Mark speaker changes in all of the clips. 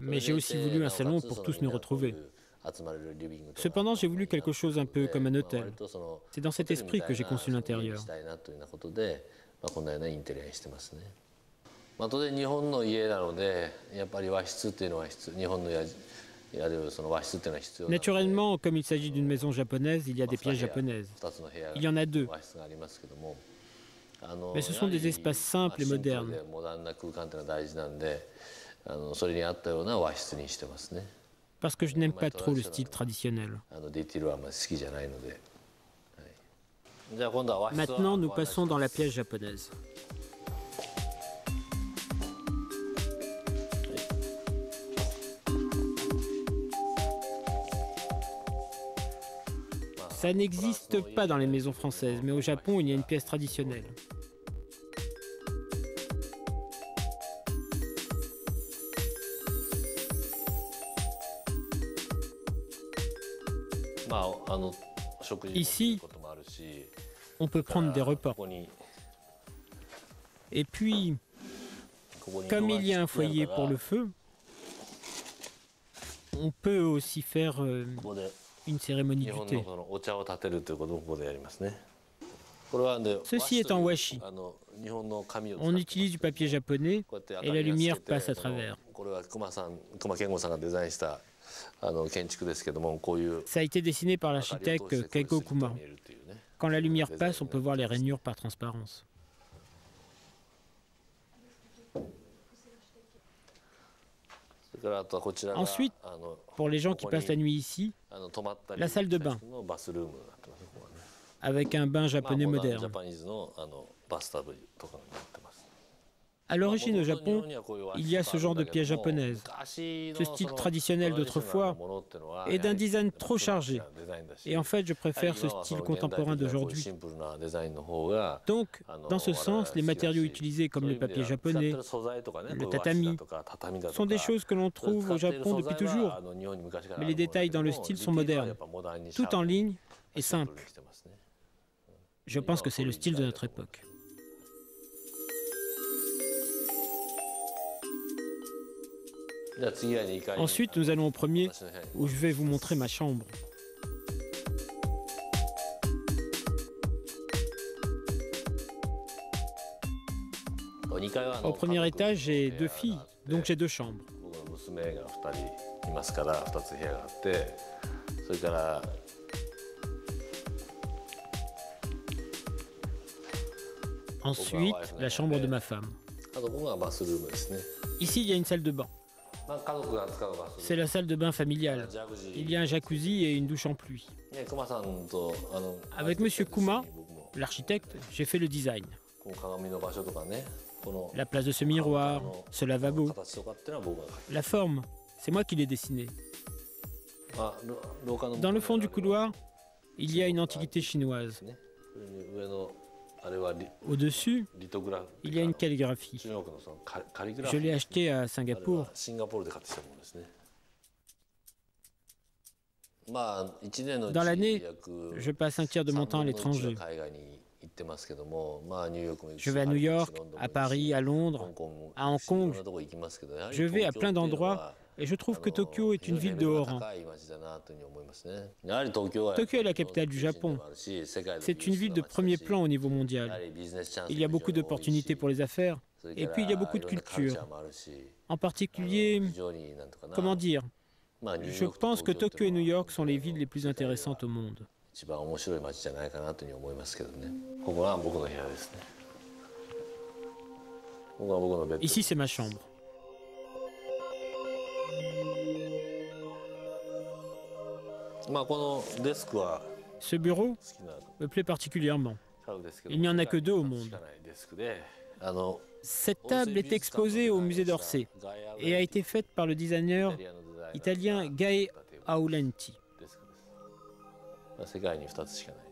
Speaker 1: mais j'ai aussi voulu un salon pour tous nous retrouver. Cependant, j'ai voulu quelque chose un peu comme un hôtel. C'est dans cet esprit que j'ai conçu l'intérieur. Naturellement, comme il s'agit d'une maison japonaise, il y a des pièces japonaises. Il y en a deux. Mais ce sont des espaces simples et modernes. Parce que je n'aime pas trop le style traditionnel. Maintenant, nous passons dans la pièce japonaise. Ça n'existe pas dans les maisons françaises, mais au Japon, il y a une pièce traditionnelle. Ici, on peut prendre des repas. Et puis, comme il y a un foyer pour le feu, on peut aussi faire une cérémonie du thé. Ceci est en washi. On utilise du papier japonais et la lumière passe à travers. Ça a été dessiné par l'architecte Keiko Kuma. Quand la lumière passe, on peut voir les rainures par transparence. Ensuite, pour les gens qui passent la nuit ici, la salle de bain, avec un bain japonais moderne. À l'origine au Japon, il y a ce genre de pièces japonaises. Ce style traditionnel d'autrefois est d'un design trop chargé. Et en fait, je préfère ce style contemporain d'aujourd'hui. Donc, dans ce sens, les matériaux utilisés comme le papier japonais, le tatami, sont des choses que l'on trouve au Japon depuis toujours. Mais les détails dans le style sont modernes, tout en ligne et simple. Je pense que c'est le style de notre époque. Ensuite, nous allons au premier, où je vais vous montrer ma chambre. Au premier étage, j'ai deux filles, donc j'ai deux chambres. Ensuite, la chambre de ma femme. Ici, il y a une salle de bain. C'est la salle de bain familiale. Il y a un jacuzzi et une douche en pluie. Avec Monsieur Kuma, l'architecte, j'ai fait le design. La place de ce miroir, ce lavabo. La forme, c'est moi qui l'ai dessiné. Dans le fond du couloir, il y a une antiquité chinoise. Au-dessus, il y a une calligraphie. Je l'ai acheté à Singapour. Dans l'année, je passe un tiers de mon temps à l'étranger. Je vais à New York, à Paris, à Londres, à Hong Kong. Je vais à plein d'endroits et je trouve que Tokyo est une ville de haut rang. Tokyo est la capitale du Japon. C'est une ville de premier plan au niveau mondial. Il y a beaucoup d'opportunités pour les affaires et puis il y a beaucoup de culture. En particulier, comment dire, je pense que Tokyo et New York sont les villes les plus intéressantes au monde. Ici, c'est ma chambre. Ce bureau me plaît particulièrement. Il n'y en a que deux au monde. Cette table est exposée au musée d'Orsay et a été faite par le designer italien Gae Aulenti.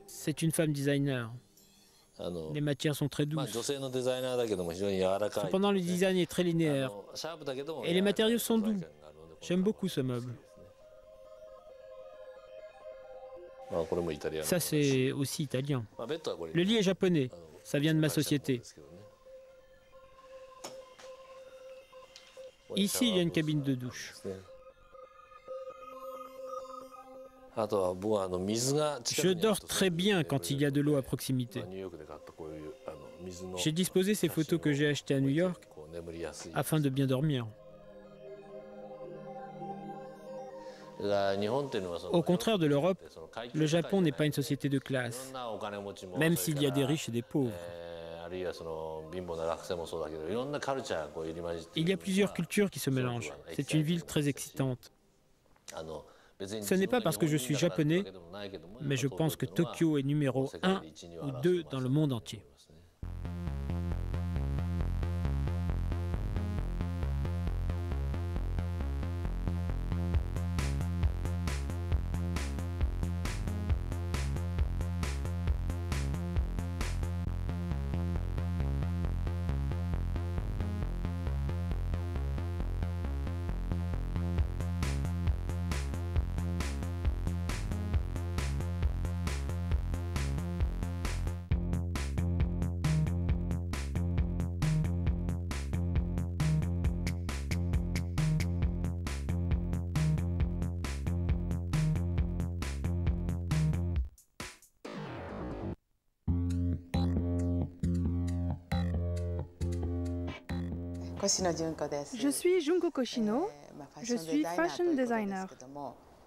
Speaker 1: C'est une femme designer. Les matières sont très douces. Cependant, le design est très linéaire. Et les matériaux sont doux. J'aime beaucoup ce meuble. Ça, c'est aussi italien. Le lit est japonais. Ça vient de ma société. Ici, il y a une cabine de douche. Je dors très bien quand il y a de l'eau à proximité. J'ai disposé ces photos que j'ai achetées à New York afin de bien dormir. Au contraire de l'Europe, le Japon n'est pas une société de classe, même s'il y a des riches et des pauvres. Il y a plusieurs cultures qui se mélangent. C'est une ville très excitante. Ce n'est pas parce que je suis japonais, mais je pense que Tokyo est numéro 1 ou 2 dans le monde entier.
Speaker 2: Je suis Junko Koshino, je suis fashion designer.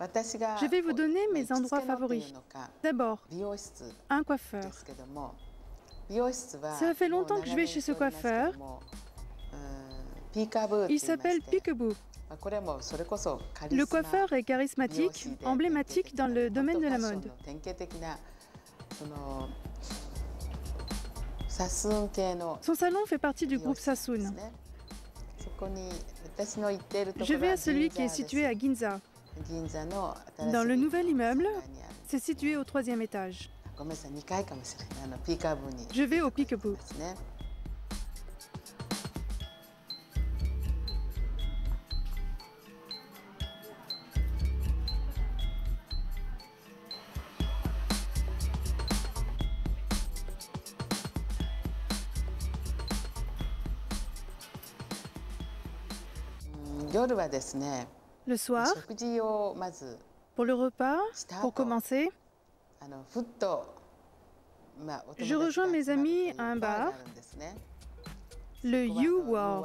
Speaker 2: Je vais vous donner mes endroits favoris. D'abord, un coiffeur. Ça fait longtemps que je vais chez ce coiffeur. Il s'appelle Peekaboo. Le coiffeur est charismatique, emblématique dans le domaine de la mode. Son salon fait partie du groupe Sassoon. Je vais à celui qui est situé à Ginza. Dans le nouvel immeuble, c'est situé au 3e étage. Je vais au Peekaboo. Le soir, pour le repas, pour commencer, je rejoins mes amis à un bar, le U-War.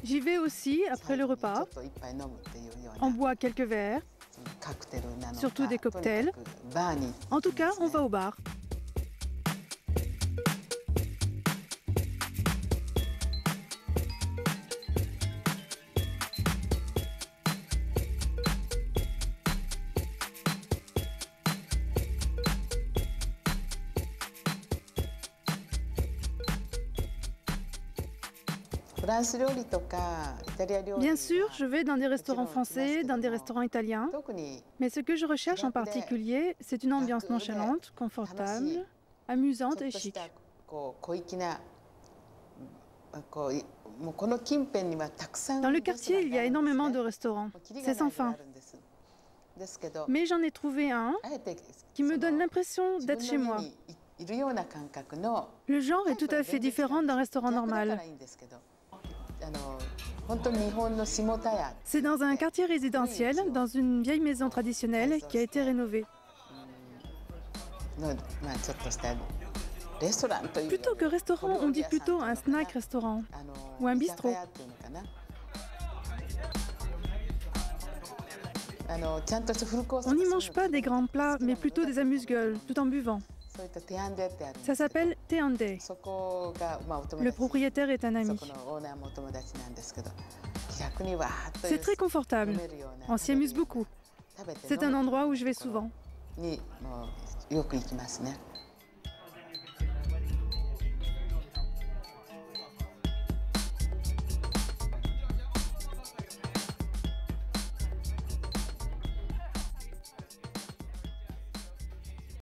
Speaker 2: J'y vais aussi après le repas. On boit quelques verres, surtout des cocktails. En tout cas, on va au bar. Bien sûr, je vais dans des restaurants français, dans des restaurants italiens, mais ce que je recherche en particulier, c'est une ambiance nonchalante, confortable, amusante et chic. Dans le quartier, il y a énormément de restaurants. C'est sans fin. Mais j'en ai trouvé un qui me donne l'impression d'être chez moi. Le genre est tout à fait différent d'un restaurant normal. C'est dans un quartier résidentiel, dans une vieille maison traditionnelle qui a été rénovée. Plutôt que restaurant, on dit plutôt un snack-restaurant ou un bistrot. On n'y mange pas des grands plats, mais plutôt des amuse-gueules, tout en buvant. Ça s'appelle Teande. Le propriétaire est un ami. C'est très confortable. On s'y amuse beaucoup. C'est un endroit où je vais souvent.